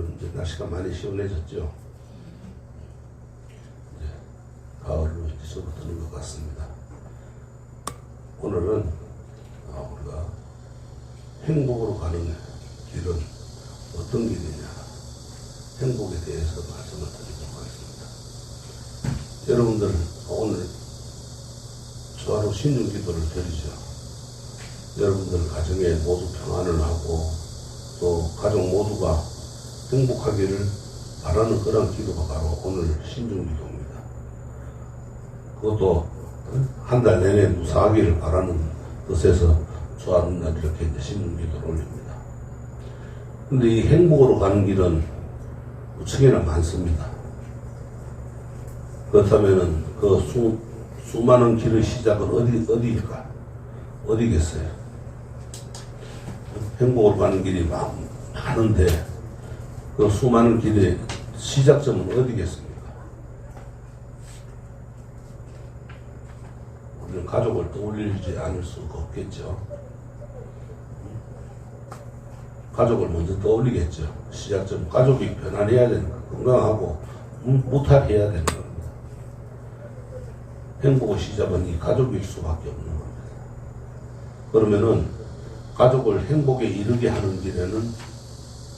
이제는 이제 날씨가 많이 시원해졌죠. 이제 가을로 이제 접어드는 것 같습니다. 오늘은 우리가 행복으로 가는 길은 어떤 길이냐, 행복에 대해서 말씀을 드리도록 하겠습니다. 여러분들 오늘 주하로 신중기도를 드리죠. 여러분들 가정에 모두 평안을 하고 또 가족 모두가 행복하기를 바라는 그런 기도가 바로 오늘 신중기도입니다. 그것도 한 달 내내 무사하기를 바라는 뜻에서 주하는 날 이렇게 이제 신중기도를 올립니다. 근데 이 행복으로 가는 길은 우측에나 많습니다. 그렇다면은 그 수많은 길의 시작은 어디일까? 어디겠어요? 행복으로 가는 길이 많은데 그 수많은 길의 시작점은 어디겠습니까? 우리는 가족을 떠올리지 않을 수가 없겠죠. 가족을 먼저 떠올리겠죠. 시작점, 가족이 편안해야 되는 거, 건강하고 무탈해야 되는 겁니다. 행복의 시작은 이 가족일 수밖에 없는 겁니다. 그러면은 가족을 행복에 이르게 하는 길에는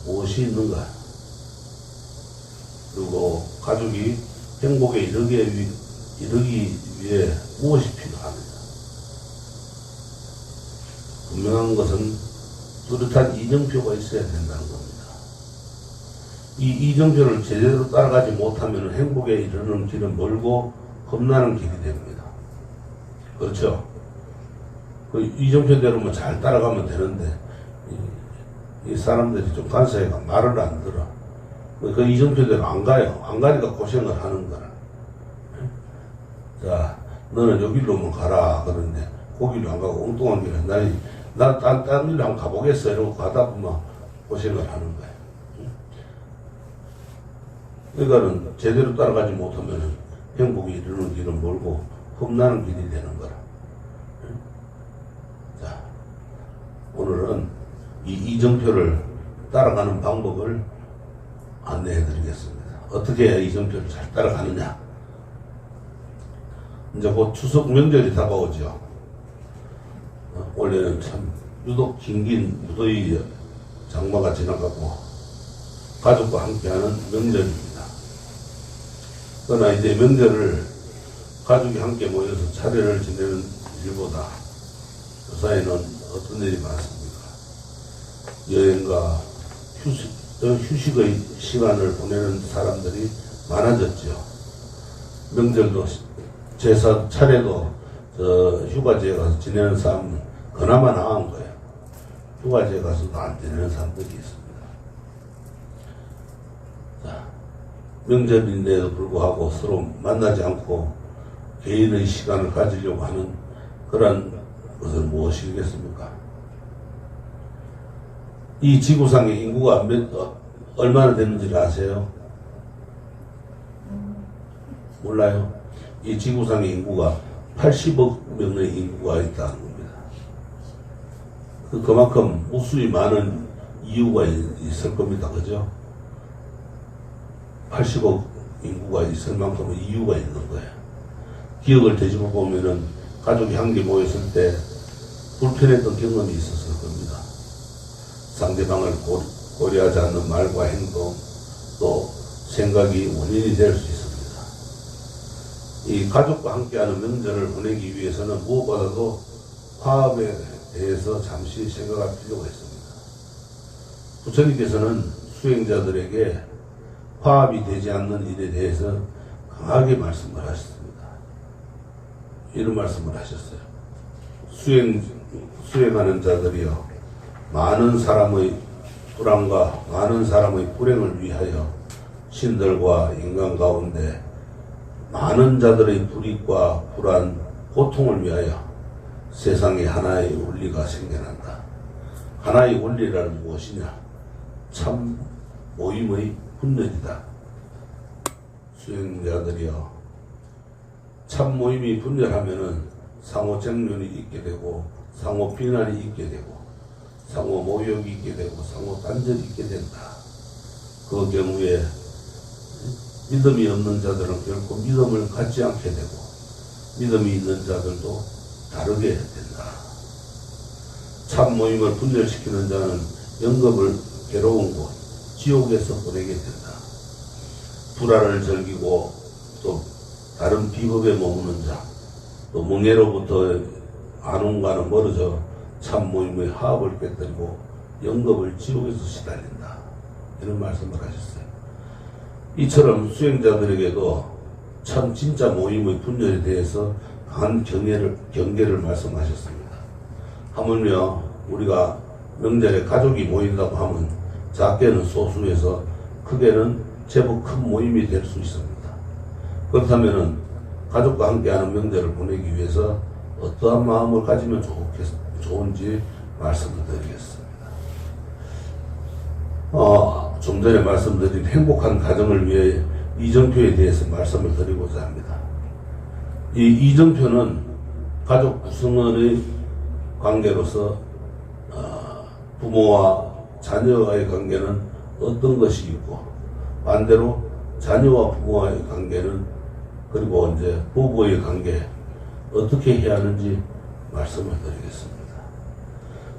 무엇이 있는가? 그리고 가족이 행복에 이르기 위해 무엇이 필요합니다. 분명한 것은 뚜렷한 이정표가 있어야 된다는 겁니다. 이 이정표를 제대로 따라가지 못하면 행복에 이르는 길은 멀고 겁나는 길이 됩니다. 그렇죠? 그 이정표대로만 잘 따라가면 되는데 이 사람들이 좀 간사해가 말을 안 들어. 그 이정표대로 안 가요. 안 가니까 고생을 하는 거라. 자, 너는 여기로만 가라. 그런데 거기로 안 가고 엉뚱한 길에 난 딴 일로 한번 가보겠어. 이러고 가다 보면 고생을 하는 거예요. 그러니까는 제대로 따라가지 못하면 행복이 이르는 길은 멀고 험나는 길이 되는 거라. 자, 오늘은 이 이정표를 따라가는 방법을 안내해 드리겠습니다. 어떻게 해야 이정표를 잘 따라가느냐. 이제 곧 추석 명절이 다가오죠. 원래는 참 유독 긴긴 무더위 장마가 지나가고 가족과 함께하는 명절입니다. 그러나 이제 명절을 가족이 함께 모여서 차례를 지내는 일보다 그 사이에는 어떤 일이 많습니까? 여행과 휴식의 시간을 보내는 사람들이 많아졌죠. 명절도 제사 차례도 휴가지에 가서 지내는 사람은 그나마 나은 거예요. 휴가지에 가서도 안 지내는 사람들이 있습니다. 자, 명절인데도 불구하고 서로 만나지 않고 개인의 시간을 가지려고 하는 그런 것은 무엇이겠습니까? 이 지구상의 인구가 얼마나 되는지 아세요? 몰라요? 이 지구상의 인구가 80억 명의 인구가 있다는 겁니다. 그만큼 무수히 많은 이유가 있을 겁니다. 그죠? 80억 인구가 있을 만큼의 이유가 있는 거예요. 기억을 되짚어 보면은 가족이 함께 모였을 때 불편했던 경험이 있었을 겁니다. 상대방을 고려하지 않는 말과 행동, 또 생각이 원인이 될 수 있습니다. 이 가족과 함께하는 명절을 보내기 위해서는 무엇보다도 화합에 대해서 잠시 생각할 필요가 있습니다. 부처님께서는 수행자들에게 화합이 되지 않는 일에 대해서 강하게 말씀을 하셨습니다. 이런 말씀을 하셨어요. 수행하는 자들이여, 많은 사람의 불안과 많은 사람의 불행을 위하여 신들과 인간 가운데 많은 자들의 불이익과 불안, 고통을 위하여 세상에 하나의 원리가 생겨난다. 하나의 원리라는 무엇이냐? 참 모임의 분열이다. 수행자들이여, 참 모임이 분열하면은 상호 정면이 있게 되고 상호 비난이 있게 되고 상호 모욕이 있게 되고 상호 단절이 있게 된다. 그 경우에 믿음이 없는 자들은 결코 믿음을 갖지 않게 되고 믿음이 있는 자들도 다르게 된다. 참 모임을 분열시키는 자는 영겁을 괴로운 곳, 지옥에서 보내게 된다. 불화를 즐기고 또 다른 비법에 머무는 자, 또 멍해로부터 안온과는 멀어져 참 모임의 화합을 깨뜨리고 영겁을 지옥에서 시달린다. 이런 말씀을 하셨어요. 이처럼 수행자들에게도 참 진짜 모임의 분열에 대해서 강한 경계를 말씀하셨습니다. 하물며 우리가 명절에 가족이 모인다고 하면 작게는 소수에서 크게는 제법 큰 모임이 될 수 있습니다. 그렇다면 가족과 함께하는 명절을 보내기 위해서 어떠한 마음을 가지면 좋은지 말씀을 드리겠습니다. 좀 전에 말씀드린 행복한 가정을 위해 이정표에 대해서 말씀을 드리고자 합니다. 이 이정표는 가족 구성원의 관계로서 부모와 자녀와의 관계는 어떤 것이 있고 반대로 자녀와 부모와의 관계는 그리고 이제 부부의 관계 어떻게 해야 하는지 말씀을 드리겠습니다.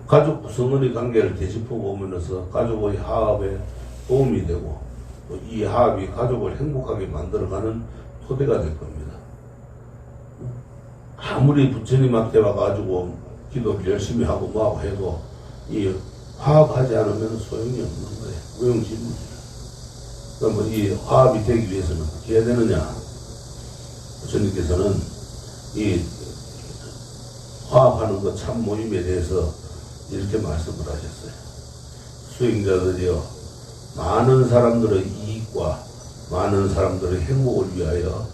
가족 구성원의 관계를 되짚어 보면서 가족의 화합에 도움이 되고 또 이 화합이 가족을 행복하게 만들어가는 토대가 될 겁니다. 아무리 부처님 앞에 와가지고 기도를 열심히 하고 뭐하고 해도 이 화합하지 않으면 소용이 없는 거예요. 무용지물이에요. 그럼 이 화합이 되기 위해서는 어떻게 해야 되느냐? 부처님께서는 이 화합하는 것 참 모임에 대해서 이렇게 말씀을 하셨어요. 수행자들이여 많은 사람들의 이익과 많은 사람들의 행복을 위하여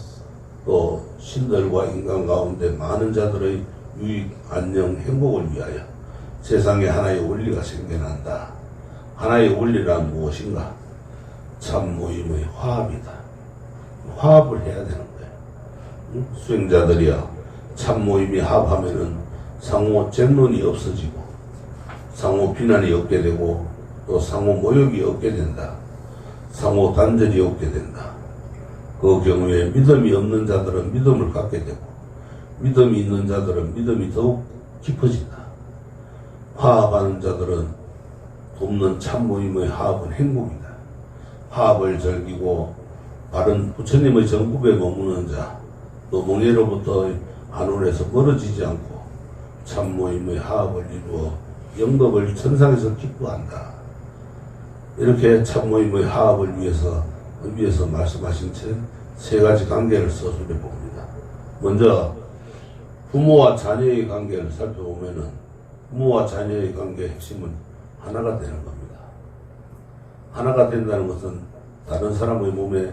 또 신들과 인간 가운데 많은 자들의 유익, 안녕, 행복을 위하여 세상에 하나의 원리가 생겨난다. 하나의 원리란 무엇인가? 참 모임의 화합이다. 화합을 해야 되는 거예요. 수행자들이여 참 모임이 화합하면은 상호 쟁론이 없어지고 상호 비난이 없게 되고 또 상호 모욕이 없게 된다. 상호 단절이 없게 된다. 그 경우에 믿음이 없는 자들은 믿음을 갖게 되고 믿음이 있는 자들은 믿음이 더욱 깊어진다. 화합하는 자들은 돕는 참 모임의 화합은 행복이다. 화합을 즐기고 바른 부처님의 정법에 머무는 자, 또 멍해로부터 안온에서 멀어지지 않고 참 모임의 화합을 이루어 영겁을 천상에서 기뻐한다. 이렇게 참 모임의 화합을 위해서 말씀하신 채 세 가지 관계를 서술해 봅니다. 먼저 부모와 자녀의 관계를 살펴보면은 부모와 자녀의 관계의 핵심은 하나가 되는 겁니다. 하나가 된다는 것은 다른 사람의 몸에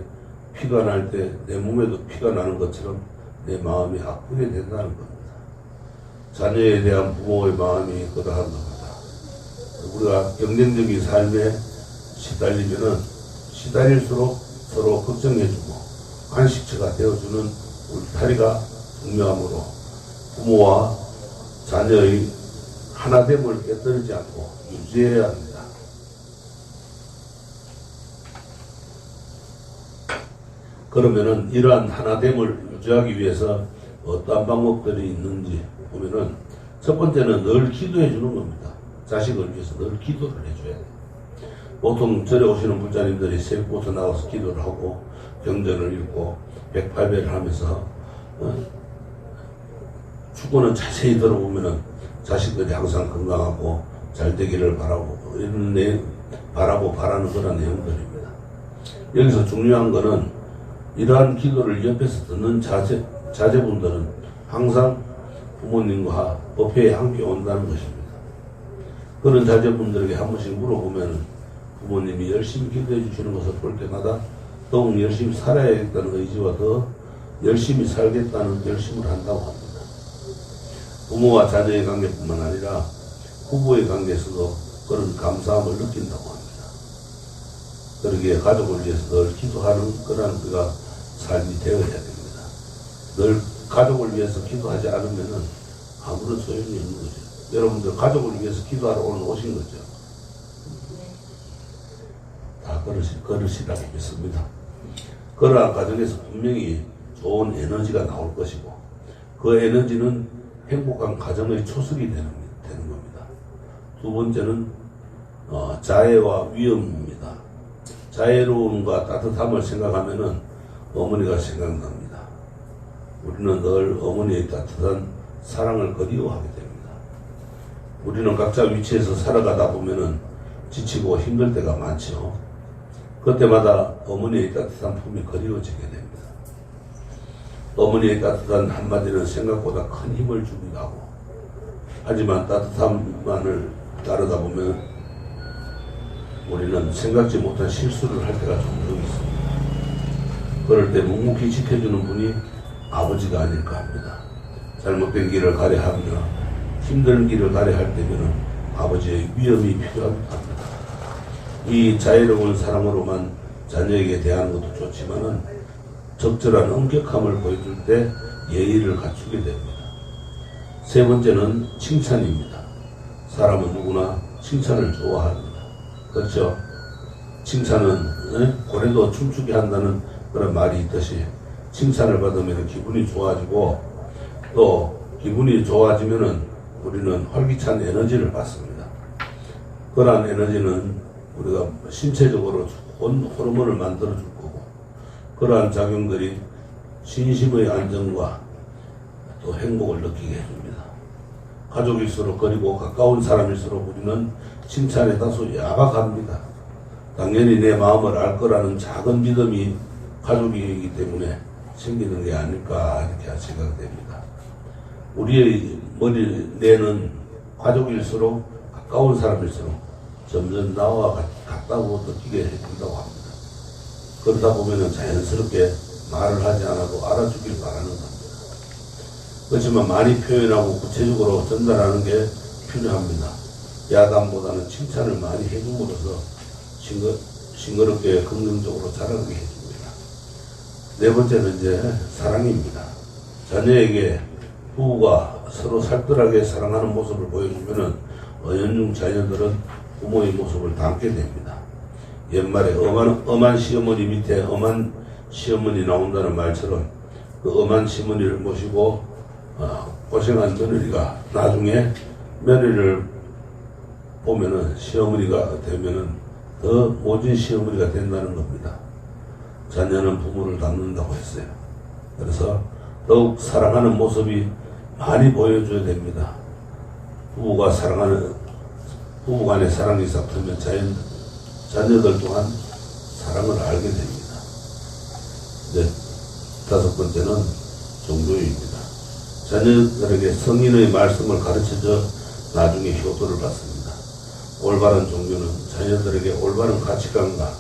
피가 날 때 내 몸에도 피가 나는 것처럼 내 마음이 아프게 된다는 겁니다. 자녀에 대한 부모의 마음이 그러한 겁니다. 우리가 경쟁적인 삶에 시달리면은 시달릴수록 서로 걱정해주고 안식처가 되어주는 울타리가 중요하므로 부모와 자녀의 하나됨을 깨뜨리지 않고 유지해야 합니다. 그러면은 이러한 하나됨을 유지하기 위해서 어떠한 방법들이 있는지 보면은 첫 번째는 늘 기도해 주는 겁니다. 자식을 위해서 늘 기도를 해줘야 돼요. 보통 절에 오시는 불자님들이 새벽부터 나와서 기도를 하고 경전을 읽고 108배를 하면서 축구는 자세히 들어보면은 자식들이 항상 건강하고 잘 되기를 바라고 바라는 그런 내용들입니다. 여기서 중요한 거는 이러한 기도를 옆에서 듣는 자제분들은 항상 부모님과 법회에 함께 온다는 것입니다. 그런 자제분들에게 한 번씩 물어보면 부모님이 열심히 기도해 주시는 것을 볼 때마다 더욱 열심히 살아야겠다는 의지와 더 열심히 살겠다는 결심을 한다고 합니다. 부모와 자녀의 관계뿐만 아니라 부부의 관계에서도 그런 감사함을 느낀다고 합니다. 그러기에 가족을 위해서 늘 기도하는 그런 그가 삶이 되어야 됩니다. 늘 가족을 위해서 기도하지 않으면은 아무런 소용이 없는 거죠. 여러분들 가족을 위해서 기도하러 오신 거죠. 다 그릇이라고 믿습니다. 그러한 과정에서 분명히 좋은 에너지가 나올 것이고 그 에너지는 행복한 가정의 초석이 되는 겁니다. 두 번째는 자애와 위엄입니다. 자애로움과 따뜻함을 생각하면은 어머니가 생각납니다. 우리는 늘 어머니의 따뜻한 사랑을 그리워하게 됩니다. 우리는 각자 위치에서 살아가다 보면은 지치고 힘들 때가 많죠. 그때마다 어머니의 따뜻한 품이 그리워지게 됩니다. 어머니의 따뜻한 한마디는 생각보다 큰 힘을 주기도 하고, 하지만 따뜻함만을 따르다 보면 우리는 생각지 못한 실수를 할 때가 종종 있습니다. 그럴 때 묵묵히 지켜주는 분이 아버지가 아닐까 합니다. 잘못된 길을 가려 하며 힘든 길을 가려 할 때면은 아버지의 위엄이 필요합니다. 이 자애로운 사랑으로만 자녀에게 대하는 것도 좋지만은 적절한 엄격함을 보여줄 때 예의를 갖추게 됩니다. 세 번째는 칭찬입니다. 사람은 누구나 칭찬을 좋아합니다. 그렇죠? 칭찬은 고래도 춤추게 한다는 그런 말이 있듯이 칭찬을 받으면 기분이 좋아지고 또 기분이 좋아지면은 우리는 활기찬 에너지를 받습니다. 그러한 에너지는 우리가 신체적으로 좋은 호르몬을 만들어줄 거고 그러한 작용들이 신심의 안정과 또 행복을 느끼게 해줍니다. 가족일수록 그리고 가까운 사람일수록 우리는 칭찬에 다소 야박합니다. 당연히 내 마음을 알 거라는 작은 믿음이 가족이기 때문에 생기는 게 아닐까 이렇게 생각됩니다. 우리의 뇌는 가족일수록 가까운 사람일수록 점점 나와 같다고 느끼게 해준다고 합니다. 그러다 보면 자연스럽게 말을 하지 않아도 알아주길 바라는 겁니다. 그렇지만 많이 표현하고 구체적으로 전달하는 게 필요합니다. 야단보다는 칭찬을 많이 해줌으로써 싱그럽게 긍정적으로 자라게 해줍니다. 네 번째는 이제 사랑입니다. 자녀에게 부부가 서로 살뜰하게 사랑하는 모습을 보여주면은 어연중 자녀들은 부모의 모습을 닮게 됩니다. 옛말에 엄한 시어머니 밑에 엄한 시어머니 나온다는 말처럼 그 엄한 시어머니를 모시고 고생한 며느리가 나중에 며느리를 보면은 시어머니가 되면은 더 모진 시어머니가 된다는 겁니다. 자녀는 부모를 닮는다고 했어요. 그래서 더욱 사랑하는 모습이 많이 보여줘야 됩니다. 부부 간의 사랑이 싹트면 자녀들 또한 사랑을 알게 됩니다. 이제 다섯 번째는 종교입니다. 자녀들에게 성인의 말씀을 가르쳐줘 나중에 효도를 받습니다. 올바른 종교는 자녀들에게 올바른 가치관과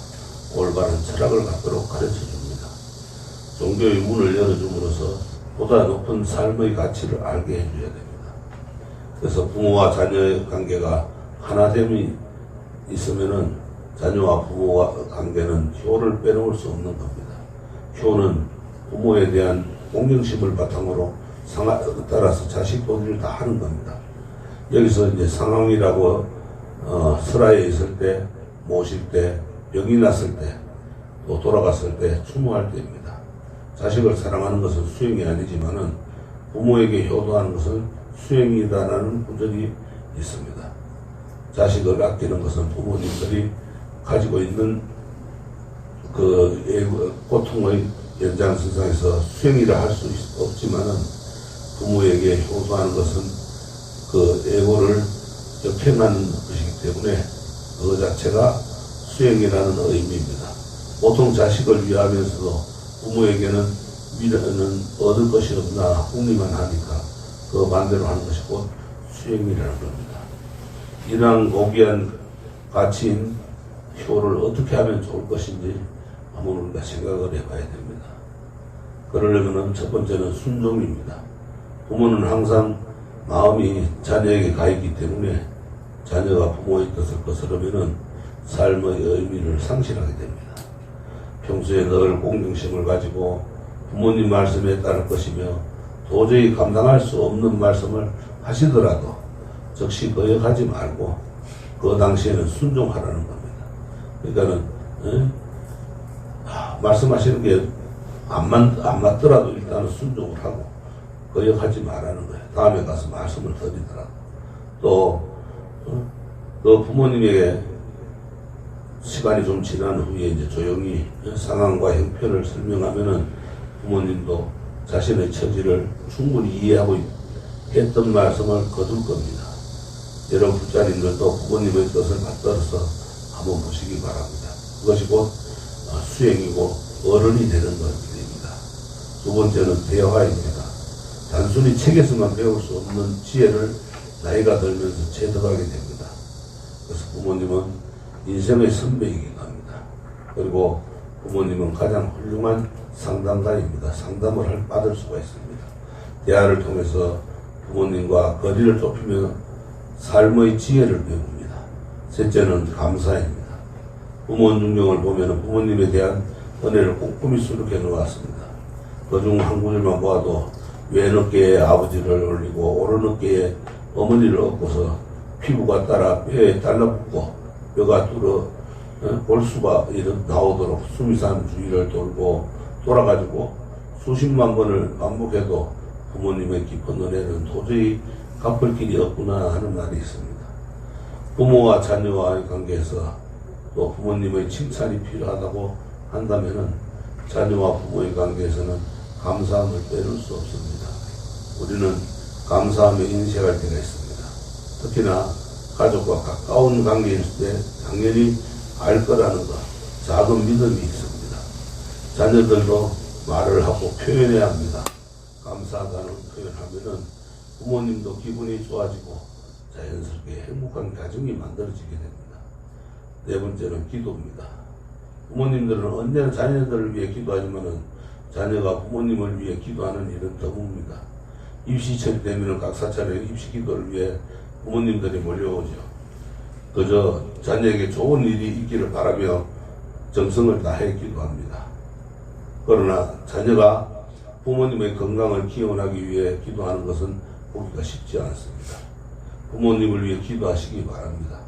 올바른 철학을 갖도록 가르쳐줍니다. 종교의 문을 열어줌으로써 보다 높은 삶의 가치를 알게 해줘야 됩니다. 그래서 부모와 자녀의 관계가 하나됨이 있으면은 자녀와 부모와 관계는 효를 빼놓을 수 없는 겁니다. 효는 부모에 대한 공경심을 바탕으로 따라서 자식 도리를 다 하는 겁니다. 여기서 이제 상황이라고 설화에 있을 때, 모실 때, 병이 났을 때, 또 돌아갔을 때, 추모할 때입니다. 자식을 사랑하는 것은 수행이 아니지만은 부모에게 효도하는 것은 수행이다라는 구절이 있습니다. 자식을 아끼는 것은 부모님들이 가지고 있는 그 고통의 연장선상에서 수행이라 할 수 없지만은 부모에게 효도하는 것은 그 애고를 역행하는 것이기 때문에 그 자체가 수행이라는 의미입니다. 보통 자식을 위하면서도 부모에게는 위로는 얻을 것이 없나 궁리만 하니까 그 반대로 하는 것이 곧 수행이라는 겁니다. 이러한 고귀한 가치인 효를 어떻게 하면 좋을 것인지 한번 우리가 생각을 해봐야 됩니다. 그러려면 첫 번째는 순종입니다. 부모는 항상 마음이 자녀에게 가 있기 때문에 자녀가 부모의 뜻을 거스르면 삶의 의미를 상실하게 됩니다. 평소에 늘 공경심을 가지고 부모님 말씀에 따를 것이며 도저히 감당할 수 없는 말씀을 하시더라도 즉시 거역하지 말고 그 당시에는 순종하라는 겁니다. 그러니까는 예? 말씀하시는 게 안 맞더라도 일단은 순종을 하고 거역하지 말라는 거예요. 다음에 가서 말씀을 드리더라도. 또 부모님에게 시간이 좀 지난 후에 이제 조용히 상황과 형편을 설명하면은 부모님도 자신의 처지를 충분히 이해하고 했던 말씀을 거둘 겁니다. 여러분 불자님들도 부모님의 뜻을 받들어서 한번 보시기 바랍니다. 그것이 곧 수행이고 어른이 되는 것입니다. 두 번째는 대화입니다. 단순히 책에서만 배울 수 없는 지혜를 나이가 들면서 체득하게 됩니다. 그래서 부모님은 인생의 선배이기도 합니다. 그리고 부모님은 가장 훌륭한 상담가입니다. 상담을 받을 수가 있습니다. 대화를 통해서 부모님과 거리를 좁히며 삶의 지혜를 배웁니다. 셋째는 감사입니다. 부모 중경을 보면 부모님에 대한 은혜를 꼼꼼히 수록해 놓았습니다. 그중 한 구절만 보아도 왼 어깨에 아버지를 올리고 오른 어깨에 어머니를 얹고서 피부가 따라 뼈에 달라붙고 뼈가 뚫어 골수가 나오도록 수미산 주위를 돌고 돌아가지고 수십만 번을 반복해도 부모님의 깊은 은혜는 도저히 갚을 길이 없구나 하는 말이 있습니다. 부모와 자녀와의 관계에서 또 부모님의 칭찬이 필요하다고 한다면은 자녀와 부모의 관계에서는 감사함을 빼놓을 수 없습니다. 우리는 감사함에 인색할 때가 있습니다. 특히나 가족과 가까운 관계일 때 당연히 알 거라는 것, 작은 믿음이 있습니다. 자녀들도 말을 하고 표현해야 합니다. 감사하다는 표현하면은 부모님도 기분이 좋아지고 자연스럽게 행복한 가정이 만들어지게 됩니다. 네 번째는 기도입니다. 부모님들은 언제나 자녀들을 위해 기도하지만은 자녀가 부모님을 위해 기도하는 일은 드뭅니다. 입시철 되면 각사철에 입시 기도를 위해 부모님들이 몰려오죠. 그저 자녀에게 좋은 일이 있기를 바라며 정성을 다해 기도합니다. 그러나 자녀가 부모님의 건강을 기원하기 위해 기도하는 것은 보기가 쉽지 않습니다. 부모님을 위해 기도하시기 바랍니다.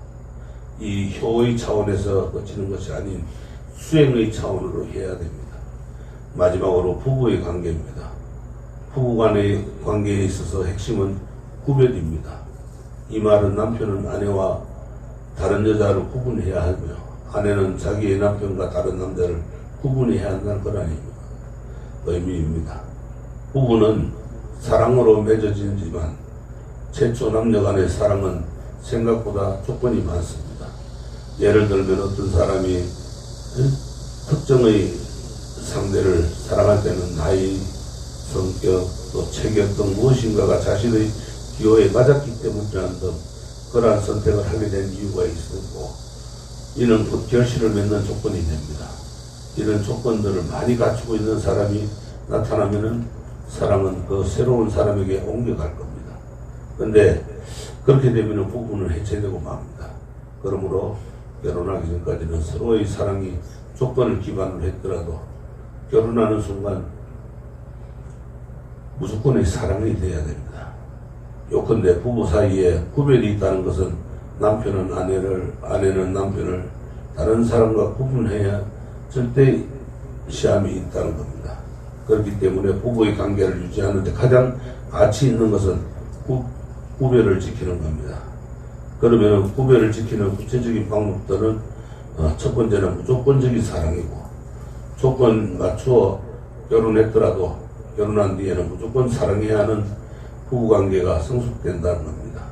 이 효의 차원에서 거치는 것이 아닌 수행의 차원으로 해야 됩니다. 마지막으로 부부의 관계입니다. 부부 간의 관계에 있어서 핵심은 구별입니다. 이 말은 남편은 아내와 다른 여자를 구분해야 하며 아내는 자기의 남편과 다른 남자를 구분해야 한다는 건 아닙니다. 의미입니다. 부부는 사랑으로 맺어지지만 최초 남녀 간의 사랑은 생각보다 조건이 많습니다. 예를 들면 어떤 사람이 특정의 상대를 사랑할 때는 나이, 성격, 또 체격 등 무엇인가가 자신의 기호에 맞았기 때문이라는 등 그러한 선택을 하게 된 이유가 있었고 이는 곧 결실을 맺는 조건이 됩니다. 이런 조건들을 많이 갖추고 있는 사람이 나타나면은 사랑은 그 새로운 사람에게 옮겨갈 겁니다. 근데 그렇게 되면은 부부는 해체되고 맙니다. 그러므로 결혼하기 전까지는 서로의 사랑이 조건을 기반으로 했더라도 결혼하는 순간 무조건의 사랑이 돼야 됩니다. 요컨대 부부 사이에 구별이 있다는 것은 남편은 아내를, 아내는 남편을 다른 사람과 구분해야 절대 시함이 있다는 겁니다. 그렇기 때문에 부부의 관계를 유지하는 데 가장 가치 있는 것은 구별을 지키는 겁니다. 그러면 구별을 지키는 구체적인 방법들은 첫 번째는 무조건적인 사랑이고 조건 맞추어 결혼했더라도 결혼한 뒤에는 무조건 사랑해야 하는 부부관계가 성숙된다는 겁니다.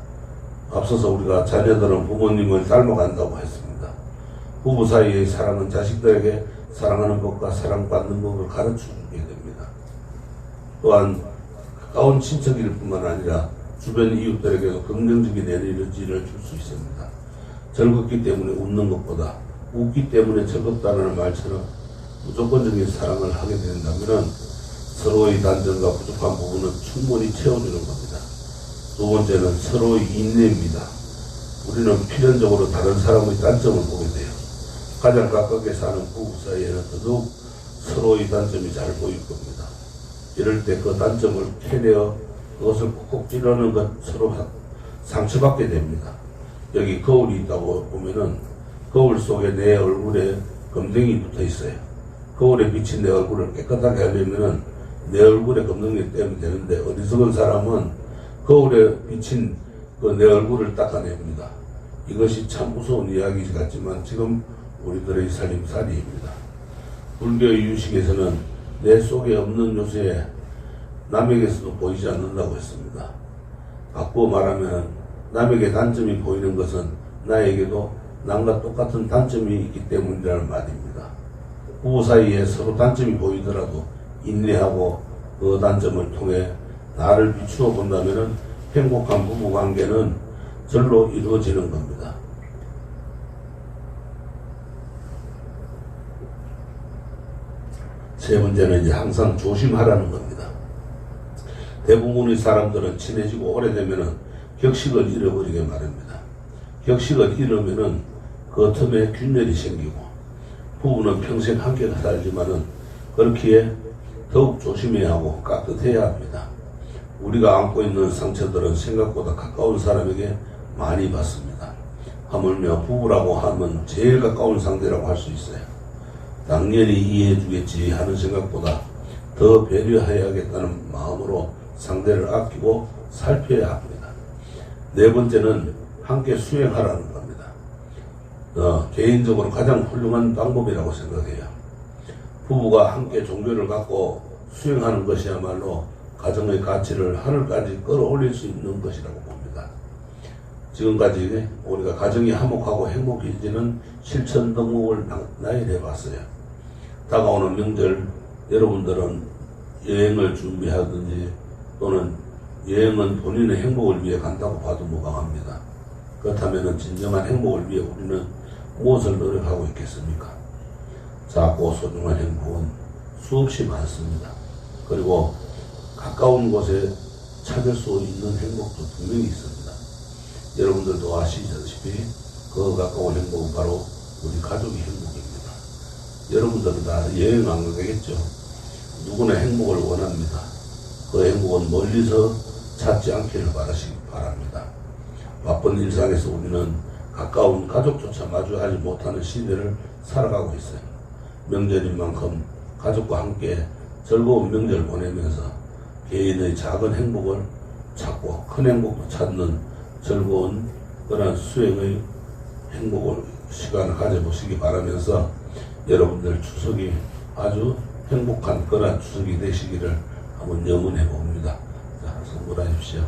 앞서서 우리가 자녀들은 부모님을 닮아간다고 했습니다. 부부 사이의 사랑은 자식들에게 사랑하는 법과 사랑받는 법을 가르쳐주게 됩니다. 또한 가까운 친척일 뿐만 아니라 주변 이웃들에게도 긍정적인 에너지를 줄 수 있습니다. 즐겁기 때문에 웃는 것보다 웃기 때문에 즐겁다는 말처럼 무조건적인 사랑을 하게 된다면 서로의 단점과 부족한 부분은 충분히 채워주는 겁니다. 두 번째는 서로의 인내입니다. 우리는 필연적으로 다른 사람의 단점을 보게 돼요. 가장 가깝게 사는 부부 사이에는 더더욱 서로의 단점이 잘 보일 겁니다. 이럴 때 그 단점을 캐내어 그것을 콕콕 찌르는 것 서로 상처받게 됩니다. 여기 거울이 있다고 보면은 거울 속에 내 얼굴에 검댕이 붙어 있어요. 거울에 비친 내 얼굴을 깨끗하게 하려면은 내 얼굴에 검댕이 떼면 되는데, 어리석은 사람은 거울에 비친 그 내 얼굴을 닦아냅니다. 이것이 참 무서운 이야기 같지만 지금 우리들의 살림살이입니다. 불교의 유식에서는 내 속에 없는 요소에 남에게서도 보이지 않는다고 했습니다. 바꾸어 말하면 남에게 단점이 보이는 것은 나에게도 남과 똑같은 단점이 있기 때문이라는 말입니다. 부부 사이에 서로 단점이 보이더라도 인내하고 그 단점을 통해 나를 비추어 본다면 행복한 부부 관계는 절로 이루어지는 겁니다. 세 번째는 이제 항상 조심하라는 겁니다. 대부분의 사람들은 친해지고 오래되면은 격식을 잃어버리게 마련입니다. 격식을 잃으면은 그 틈에 균열이 생기고, 부부는 평생 함께 살지만은 그렇기에 더욱 조심해야 하고 깍듯해야 합니다. 우리가 안고 있는 상처들은 생각보다 가까운 사람에게 많이 받습니다. 하물며 부부라고 하면 제일 가까운 상대라고 할 수 있어요. 당연히 이해해 주겠지 하는 생각보다 더 배려해야겠다는 마음으로 상대를 아끼고 살펴야 합니다. 네 번째는 함께 수행하라는 겁니다. 개인적으로 가장 훌륭한 방법이라고 생각해요. 부부가 함께 종교를 갖고 수행하는 것이야말로 가정의 가치를 하늘까지 끌어올릴 수 있는 것이라고 봅니다. 지금까지 우리가 가정이 화목하고 행복해지는 실천 덕목을 나열해 봤어요. 다가오는 명절, 여러분들은 여행을 준비하든지 또는 여행은 본인의 행복을 위해 간다고 봐도 무방합니다. 그렇다면 진정한 행복을 위해 우리는 무엇을 노력하고 있겠습니까? 작고 소중한 행복은 수없이 많습니다. 그리고 가까운 곳에 찾을 수 있는 행복도 분명히 있습니다. 여러분들도 아시다시피 그 가까운 행복은 바로 우리 가족의 행복입니다. 여러분들은 다 여행 안 가겠죠? 누구나 행복을 원합니다. 그 행복은 멀리서 찾지 않기를 바라시기 바랍니다. 바쁜 일상에서 우리는 가까운 가족조차 마주하지 못하는 시대를 살아가고 있어요. 명절인 만큼 가족과 함께 즐거운 명절 보내면서 개인의 작은 행복을 찾고 큰 행복도 찾는 즐거운 그런 수행의 행복을 시간을 가져보시기 바라면서 여러분들 추석이 아주 행복한 그런 추석이 되시기를 한번 염원해 봅니다. 자, 선물하십시오.